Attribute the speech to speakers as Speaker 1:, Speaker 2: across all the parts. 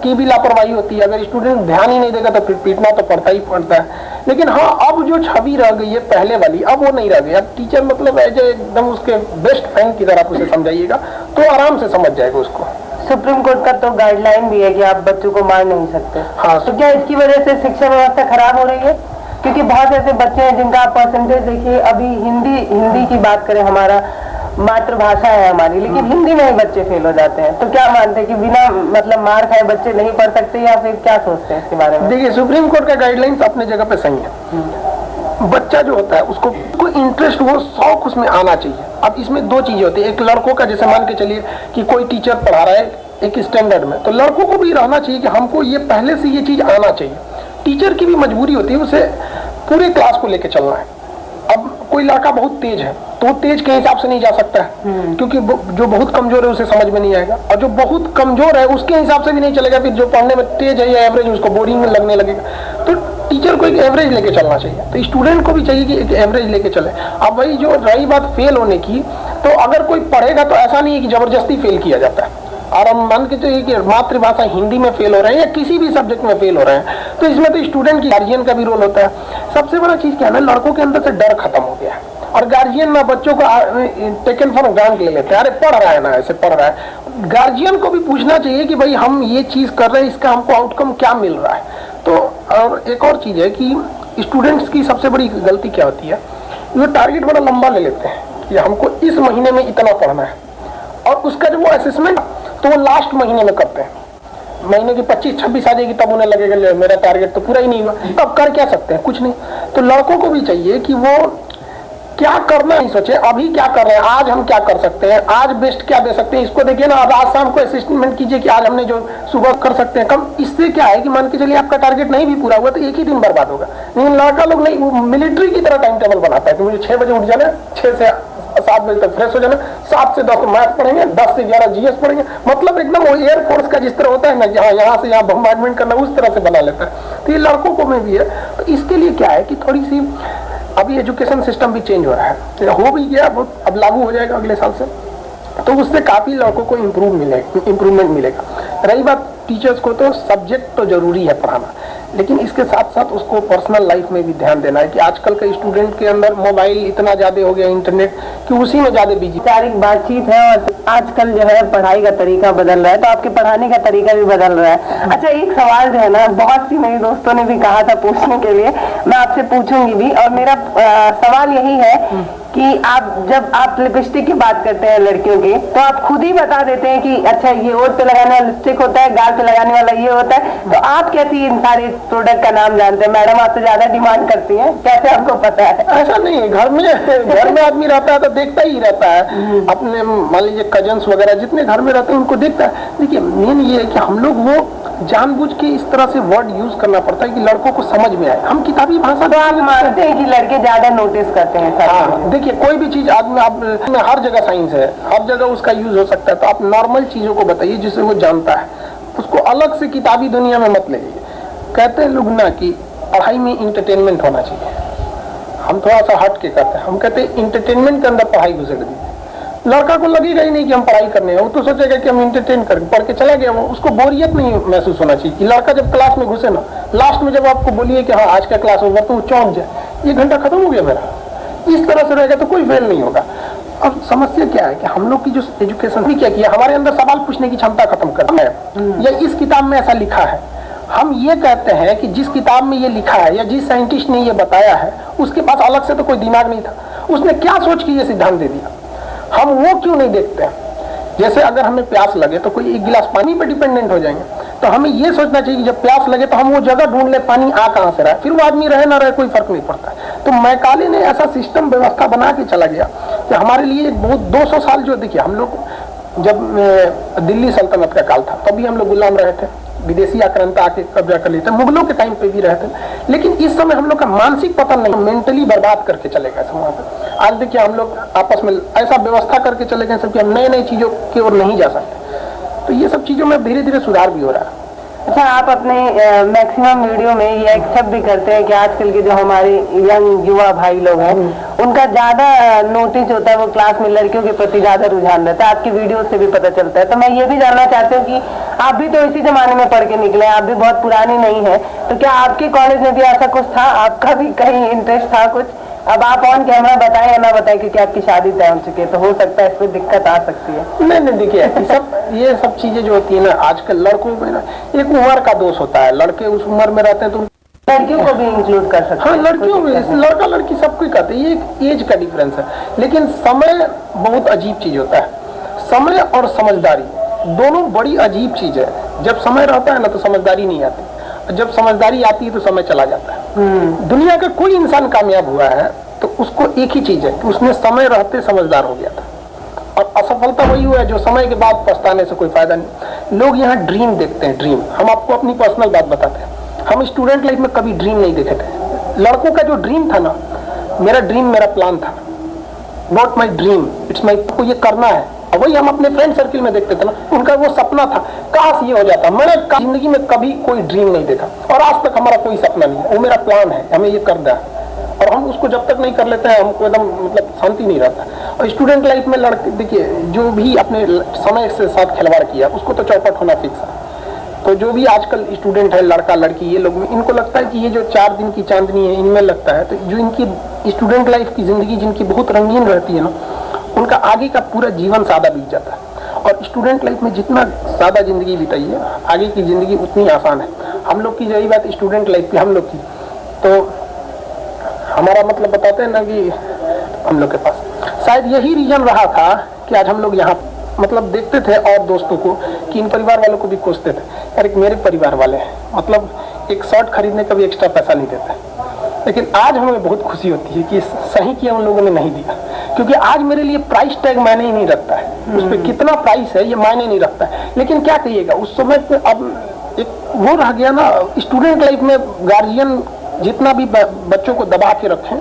Speaker 1: की भी लापरवाही होती है। अगर स्टूडेंट ध्यान ही नहीं देगा तो फिर पीटना तो पड़ता ही पड़ता है। लेकिन हाँ, अब जो छवि रह गई है पहले वाली, अब वो नहीं रह गई। अब टीचर मतलब ऐसे एकदम उसके बेस्ट फ्रेंड की तरह आप उसे समझाइएगा तो आराम से समझ जाएगा उसको।
Speaker 2: सुप्रीम कोर्ट का तो गाइडलाइन भी है कि आप बच्चों को मार नहीं सकते।
Speaker 1: हाँ,
Speaker 2: तो क्या इसकी वजह से शिक्षा व्यवस्था खराब हो रही है? क्योंकि बहुत ऐसे बच्चे हैं जिनका आप परसेंटेज देखिए, अभी हिंदी की बात करें, हमारा मातृभाषा है हमारी, लेकिन हिंदी में ही बच्चे फेल हो जाते हैं। तो क्या मानते हैं कि बिना मतलब मार खाए बच्चे नहीं पढ़ सकते, या फिर क्या सोचते हैं इसके बारे में?
Speaker 1: देखिए, सुप्रीम कोर्ट का गाइडलाइंस अपने जगह पे सही है। बच्चा जो होता है उसको इंटरेस्ट हो, शौक उसमें आना चाहिए। अब इसमें दो चीजें होती है। एक लड़कों का, जैसे मान के चलिए कि कोई टीचर पढ़ा रहा है एक स्टैंडर्ड में, तो लड़कों को भी रहना चाहिए कि हमको ये पहले से ये चीज आना चाहिए। टीचर की भी मजबूरी होती है उसे पूरे क्लास को लेके चलना है। अब कोई लड़का बहुत तेज है तो वो तेज के हिसाब से नहीं जा सकता है, क्योंकि जो बहुत कमजोर है उसे समझ में नहीं आएगा, और जो बहुत कमजोर है उसके हिसाब से भी नहीं चलेगा। फिर जो पढ़ने में तेज है या एवरेज, उसको बोरिंग में लगने लगेगा। तो टीचर को एक एवरेज लेके चलना चाहिए। तो स्टूडेंट को भी चाहिए कि एक एवरेज लेके चले। अब वही जो रही बात फेल होने की, तो अगर कोई पढ़ेगा तो ऐसा नहीं है कि जबरदस्ती फेल किया जाता है। और हम मान के चलिए कि मातृभाषा हिंदी में फेल हो रहे हैं या किसी भी सब्जेक्ट में फेल हो रहे हैं, तो इसमें तो स्टूडेंट की, गार्जियन का भी रोल होता है। सबसे बड़ा चीज क्या है ना, लड़कों के अंदर से डर खत्म हो गया है, और गार्जियन ना बच्चों को टेकन फॉर ग्रांट ले लेते हैं। अरे पढ़ रहा है ना, ऐसे पढ़ रहा है। गार्जियन को भी पूछना चाहिए कि भाई हम ये चीज कर रहे हैं, इसका हमको आउटकम क्या मिल रहा है। तो और एक और चीज है कि स्टूडेंट्स की सबसे बड़ी गलती क्या होती है, वो टारगेट बड़ा लंबा ले लेते हैं कि हमको इस महीने में इतना पढ़ना है, और उसका जब वो असेसमेंट तो वो लास्ट महीने में करते हैं। महीने की 25-26 आ जाएगी तब उन्हें लगेगा मेरा टारगेट तो पूरा ही नहीं हुआ। तब कर क्या सकते हैं? कुछ नहीं। तो लड़कों को भी चाहिए कि वो क्या करना ही सोचे, अभी क्या कर रहे हैं, आज हम क्या कर सकते हैं, आज बेस्ट क्या दे सकते हैं, इसको देखिए ना। अब आज शाम को असेसमेंट कीजिए कि आज हमने जो सुबह कर सकते हैं कम। इससे क्या है कि मान के चलिए आपका टारगेट नहीं भी पूरा हुआ तो एक ही दिन बर्बाद होगा। लेकिन लड़का लोग नहीं, मिलिट्री की तरह टाइम टेबल बनाता है कि मुझे 6 बजे उठ जाना, 6 से 7 बजे तक फ्रेश हो जाना, 7 से 10 मैथ पढ़ेंगे, 10 से 11 जीएस पढ़ेंगे। मतलब एकदम वो एयरफोर्स का जिस तरह होता है ना, यहाँ से यहाँ बम्बार्डमेंट करना, उस तरह से बना लेता है। तो ये लड़कों को में भी है। तो इसके लिए क्या है कि थोड़ी सी अभी एजुकेशन सिस्टम भी चेंज हो रहा है, हो भी गया, अब लागू हो जाएगा अगले साल से। तो उससे काफी लड़कों को इम्प्रूवमेंट मिलेगा। रही बात टीचर्स को, तो सब्जेक्ट तो जरूरी है पढ़ाना, लेकिन इसके साथ साथ उसको पर्सनल लाइफ में भी ध्यान देना है कि आजकल के स्टूडेंट के अंदर मोबाइल इतना ज्यादा हो गया, इंटरनेट, कि उसी में ज्यादा बिजी।
Speaker 2: तारीख बातचीत है, और आजकल जो है पढ़ाई का तरीका बदल रहा है, तो आपके पढ़ाने का तरीका भी बदल रहा है। अच्छा, एक सवाल जो है ना, बहुत सी मेरी दोस्तों ने भी कहा था पूछने के लिए, मैं आपसे पूछूंगी भी। और मेरा सवाल यही है कि जब आप लिपस्टिक की बात करते हैं लड़कियों की, तो आप खुद ही बता देते हैं कि अच्छा ये ओठ पे लगाने वाला लिपस्टिक होता है, गाल पे लगाने वाला ये होता है। तो आप कैसी इन सारे प्रोडक्ट का नाम जानते हैं? मैडम आपसे ज्यादा डिमांड करती हैं, कैसे आपको पता है?
Speaker 1: ऐसा नहीं है, घर में आदमी रहता है तो देखता ही रहता है। अपने मान लीजिए कजन्स वगैरह जितने घर में रहते हैं उनको देखता है। देखिए, मेन ये है कि हम लोग वो जानबूझ के इस तरह से वर्ड यूज करना पड़ता है कि लड़कों को समझ में आए। हम किताबी भाषा,
Speaker 2: तो आप मानते हैं कि लड़के ज्यादा नोटिस करते हैं?
Speaker 1: हाँ, देखिए, कोई भी चीज आदमी, आप हर जगह साइंस है, हर जगह उसका यूज हो सकता है। तो आप नॉर्मल चीजों को बताइए जिसे वो जानता है, उसको अलग से किताबी दुनिया में मत लेइए। कहते हैं लोग ना कि पढ़ाई में इंटरटेनमेंट होना चाहिए, हम थोड़ा सा हट के करते हैं। हम कहते हैं इंटरटेनमेंट के अंदर पढ़ाई घुसेड़ दीजिए। लड़का को लगेगा ही नहीं कि हम पढ़ाई करने हैं, वो तो सोचेगा कि हम इंटरटेन कर, पढ़ के चला गया। वो उसको बोरियत नहीं महसूस होना चाहिए कि लड़का जब क्लास में घुसे ना, लास्ट में जब आपको बोलिए कि हाँ आज का क्लास ओवर, तो वो चौंक जाए, 1 घंटा खत्म हो गया मेरा। इस तरह से रहेगा तो कोई फेल नहीं होगा। अब समस्या क्या है कि हम लोग की जो एजुकेशन भी क्या किया, हमारे अंदर सवाल पूछने की क्षमता खत्म करना है। या इस किताब में ऐसा लिखा है, हम ये कहते हैं कि जिस किताब में ये लिखा है या जिस साइंटिस्ट ने ये बताया है, उसके पास अलग से तो कोई दिमाग नहीं था, उसने क्या सोच के ये सिद्धांत दे दिया। हम वो क्यों नहीं देखते हैं? जैसे अगर हमें प्यास लगे तो कोई 1 गिलास पानी पे डिपेंडेंट हो जाएंगे। तो हमें ये सोचना चाहिए कि जब प्यास लगे तो हम वो जगह ढूंढ ले, पानी आ कहाँ से रहा है, फिर वो आदमी रहे ना रहे कोई फर्क नहीं पड़ता। तो मैकाले ने ऐसा सिस्टम व्यवस्था बना के चला गया कि हमारे लिए बहुत 200 साल, जो देखिए हम लोग जब दिल्ली सल्तनत का काल था तभी हम लोग गुलाम रहे थे, विदेशी आक्रांता आके कब्जा कर लेते, मुगलों के टाइम पे भी रहे थे। लेकिन इस समय हम लोग का मानसिक पतन नहीं, मेंटली बर्बाद करके चले गए वहाँ पे। आज देखिए हम लोग आपस में ऐसा व्यवस्था करके चले गए सब कि हम नए नई चीजों की ओर नहीं जा सकते। तो ये सब चीजों में धीरे धीरे सुधार भी हो रहा है।
Speaker 2: अच्छा, आप अपने मैक्सिमम वीडियो में ये एक्सेप्ट भी करते हैं कि आजकल के जो हमारे यंग युवा भाई लोग हैं उनका ज्यादा नोटिस होता है, वो क्लास में लड़कियों के प्रति ज्यादा रुझान रहता है, आपकी वीडियो से भी पता चलता है। तो मैं ये भी जानना चाहती हूँ कि आप भी तो इसी जमाने में पढ़ के निकले, आप भी बहुत पुरानी नहीं है, तो क्या आपके कॉलेज में भी ऐसा कुछ था, आपका भी कहीं इंटरेस्ट था कुछ? अब आप ऑन कैमरा बताएं या ना बताएं, क्योंकि आपकी शादी तय हो चुकी है, तो हो सकता है इसमें दिक्कत आ सकती है।
Speaker 1: नहीं देखिए, ये सब चीजें जो होती है ना आजकल लड़कों में ना, एक उम्र का दोष होता है, लड़के उस उम्र में रहते हैं तो
Speaker 2: लड़कियों को भी इंक्लूड कर सकते हैं।
Speaker 1: हाँ, लड़कियों में लड़का लड़की सबको कहते हैं, ये एक एज का डिफरेंस है। लेकिन समय बहुत अजीब चीज होता है, समय और समझदारी दोनों बड़ी अजीब चीज है। जब समय रहता है ना तो समझदारी नहीं आती, जब समझदारी आती है तो समय चला जाता है। दुनिया का कोई इंसान कामयाब हुआ है तो उसको एक ही चीज है कि उसने समय रहते समझदार हो गया था, और असफलता वही हुआ है जो समय के बाद पछताने से कोई फायदा नहीं। लोग यहाँ ड्रीम देखते हैं, ड्रीम। हम आपको अपनी पर्सनल बात बताते हैं, हम स्टूडेंट लाइफ में कभी ड्रीम नहीं देखे थे। लड़कों का जो ड्रीम था ना, मेरा ड्रीम मेरा प्लान था, not my dream, it's my, को ये करना है। और वही हम अपने फ्रेंड सर्किल में देखते थे ना, उनका वो सपना था, काश ये हो जाता। मैंने जिंदगी में कभी कोई ड्रीम नहीं देखा, और आज तक हमारा कोई सपना नहीं है, वो मेरा प्लान है, हमें ये करना है। और हम उसको जब तक नहीं कर लेते हैं हमको एकदम मतलब शांति नहीं रहता। और स्टूडेंट लाइफ में लड़के देखिए, जो भी अपने समय से साथ खिलवाड़ किया उसको तो चौपट होना फिक्स है। तो जो भी आजकल स्टूडेंट है, लड़का लड़की, ये लोग में इनको लगता है कि ये जो 4 दिन की चांदनी है इनमें लगता है, तो जो इनकी स्टूडेंट लाइफ की जिंदगी जिनकी बहुत रंगीन रहती है ना, उनका आगे का पूरा जीवन सादा बीत जाता है। और स्टूडेंट लाइफ में जितना सादा जिंदगी बिताइए, आगे की जिंदगी उतनी आसान है। हम लोग की यही बात स्टूडेंट लाइफ की, हम लोग की तो हमारा मतलब बताते हैं ना कि हम लोग के पास शायद यही रीजन रहा था कि आज हम लोग यहाँ मतलब देखते थे और दोस्तों को कि इन परिवार वालों को भी कोसते थे, यार एक मेरे परिवार वाले हैं, मतलब एक शर्ट खरीदने का भी एक्स्ट्रा पैसा नहीं देते। लेकिन आज हमें बहुत खुशी होती है कि सही किया उन लोगों ने नहीं दिया, क्योंकि आज मेरे लिए प्राइस टैग मायने ही नहीं रखता है, उस पर कितना प्राइस है ये मायने नहीं रखता है। लेकिन क्या कहिएगा, उस समय पे अब एक वो रह गया ना, स्टूडेंट लाइफ में गार्जियन जितना भी बच्चों को दबा के रखें,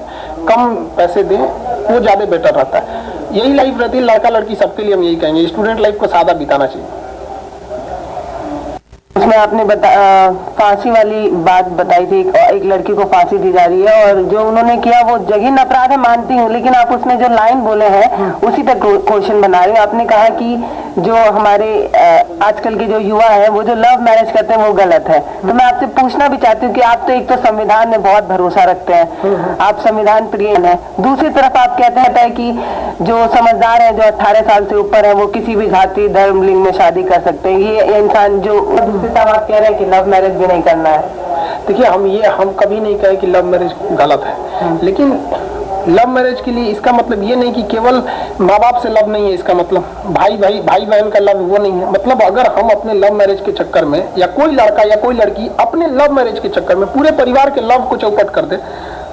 Speaker 1: कम पैसे दें, वो ज्यादा बेटर रहता है। यही लाइफ रहती है लड़का लड़की सबके लिए, हम यही कहेंगे स्टूडेंट लाइफ को सादा बिताना चाहिए।
Speaker 2: उसमें आपने फांसी वाली बात बताई थी, एक लड़की को फांसी दी जा रही है, और जो उन्होंने किया वो जघन्य अपराध है, मानती हूँ, लेकिन आप उसमें जो लाइन बोले हैं उसी पर क्वेश्चन बना रहे हो। आपने कहा कि जो हमारे आजकल के जो युवा है वो जो लव मैरिज करते हैं वो गलत है। तो मैं आपसे पूछना भी चाहती हूँ कि आप तो एक तो संविधान में बहुत भरोसा रखते हैं, आप संविधान प्रिय हैं, दूसरी तरफ आप कहते हैं कि जो समझदार है, जो 18 साल से ऊपर है, वो किसी भी जाति धर्म लिंग में शादी कर सकते हैं। ये इंसान जो दूसरी तरफ आप कह रहे हैं कि लव मैरिज भी नहीं करना है।
Speaker 1: देखिए, हम कभी नहीं कहे कि लव मैरिज गलत है, लेकिन लव मैरिज के लिए इसका मतलब ये नहीं कि केवल माँ बाप से लव नहीं है, इसका मतलब भाई बहन का लव वो नहीं है। मतलब अगर हम अपने लव मैरिज के चक्कर में, या कोई लड़का या कोई लड़की अपने लव मैरिज के चक्कर में पूरे परिवार के लव को चौपट कर दे,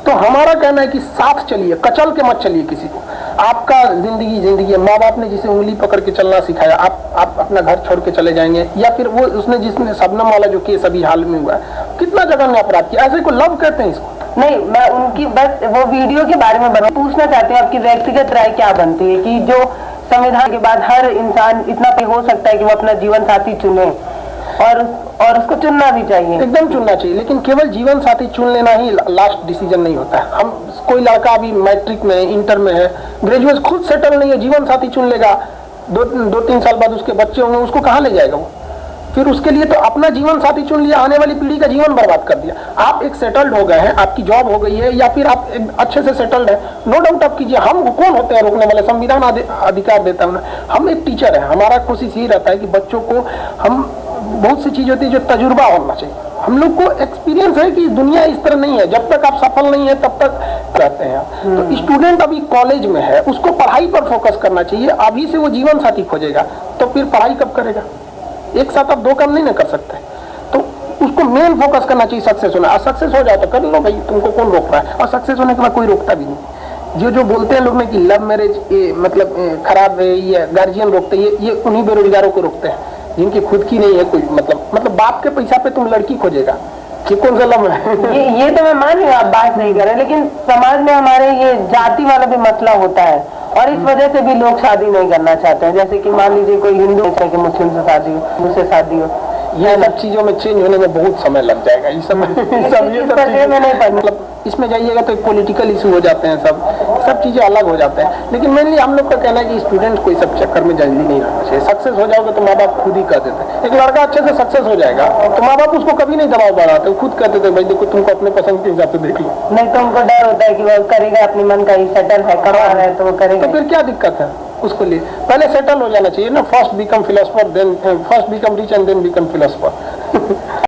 Speaker 1: तो हमारा कहना है कि साथ चलिए, कचल के मत चलिए किसी को। आपका जिंदगी है, माँ बाप ने जिसे उंगली पकड़ के चलना सिखाया, आप अपना घर छोड़ के चले जाएंगे, या फिर वो उसने जिसने शबनम वाला जो केस अभी हाल में हुआ है, कितना जघन्य अपराध किया, ऐसे को लव कहते हैं इसको?
Speaker 2: नहीं, मैं उनकी बस वो वीडियो के बारे में पूछना चाहती हूँ, आपकी व्यक्तिगत राय क्या बनती है कि जो संविधान के बाद हर इंसान इतना हो सकता है कि वो अपना जीवन साथी चुने, और उसको चुनना भी चाहिए,
Speaker 1: एकदम चुनना चाहिए, लेकिन केवल जीवन साथी चुन लेना ही लास्ट डिसीजन नहीं होता है। हम कोई लड़का अभी मैट्रिक में, इंटर में है, ग्रेजुएट, खुद सेटल नहीं है, जीवन साथी चुन लेगा, 2-3 साल बाद उसके बच्चे होंगे, उसको कहाँ ले जाएगा वो? फिर उसके लिए तो अपना जीवन साथी चुन लिया, आने वाली पीढ़ी का जीवन बर्बाद कर दिया। आप एक सेटल्ड हो गए हैं, आपकी जॉब हो गई है, या फिर आप अच्छे से सेटल्ड है, नो डाउट आप कीजिए। हम कौन होते हैं रोकने वाले? संविधान अधिकार देता है। हम एक टीचर है, हमारा कोशिश यही रहता है कि बच्चों को, हम बहुत सी चीज होती है जो तजुर्बा होना चाहिए, हम लोग को एक्सपीरियंस है कि दुनिया इस तरह नहीं है, जब तक आप सफल नहीं है तब तक रहते हैं। तो स्टूडेंट अभी कॉलेज में है, उसको पढ़ाई पर फोकस करना चाहिए। अभी से वो जीवन साथी खोजेगा तो फिर पढ़ाई कब करेगा? एक साथ आप 2 काम नहीं ना कर सकते, तो उसको मेन फोकस करना चाहिए सक्सेस होना। और सक्सेस हो जाए तो कर लो भाई, तुमको कौन रोक रहा है? और सक्सेस होने के बाद कोई रोकता भी नहीं। जो बोलते हैं लोग ने कि लव मैरिज मतलब खराब है, ये गार्जियन रोकते हैं, ये उन्हीं बेरोजगारों को रोकते हैं जिनकी खुद की नहीं है कोई, मतलब बाप के पैसा पे तुम लड़की खोजेगा कि कौन सा लव है?
Speaker 2: ये तो मैं मान रही हूँ, आप बात नहीं कर रहे, लेकिन समाज में हमारे ये जाति वाला भी मसला होता है, और इस वजह से भी लोग शादी नहीं करना चाहते हैं। जैसे कि मान लीजिए कोई हिंदू है कि मुस्लिम से शादी हो, मुझसे शादी हो,
Speaker 1: ये सब चीजों में चेंज होने में बहुत समय लग जाएगा। ये सब
Speaker 2: में नहीं पढ़ना।
Speaker 1: मतलब इसमें जाइएगा तो पॉलिटिकल इशू हो जाते हैं, सब चीजें अलग हो जाते हैं। लेकिन मेनली हम लोग का कहना है कि स्टूडेंट कोई सब चक्कर में जल्दी नहीं रहना चाहिए। सक्सेस हो जाओगे तो माँ बाप खुद ही कह देते हैं। एक लड़का अच्छे से सक्सेस हो जाएगा तो माँ बाप उसको कभी नहीं दबाव बढ़ाते, खुद कहते थे भाई देखो तुमको अपने पसंद के हिसाब से देख लो।
Speaker 2: नहीं तो उनको डर होता है कि वो करेगा अपनी मन का ही, सेटल है, कमा रहा है तो वो करेगा।
Speaker 1: तो फिर क्या दिक्कत है उसको लिए? पहले सेटल हो जाना चाहिए ना। First become philosopher, then first become rich and then become philosopher.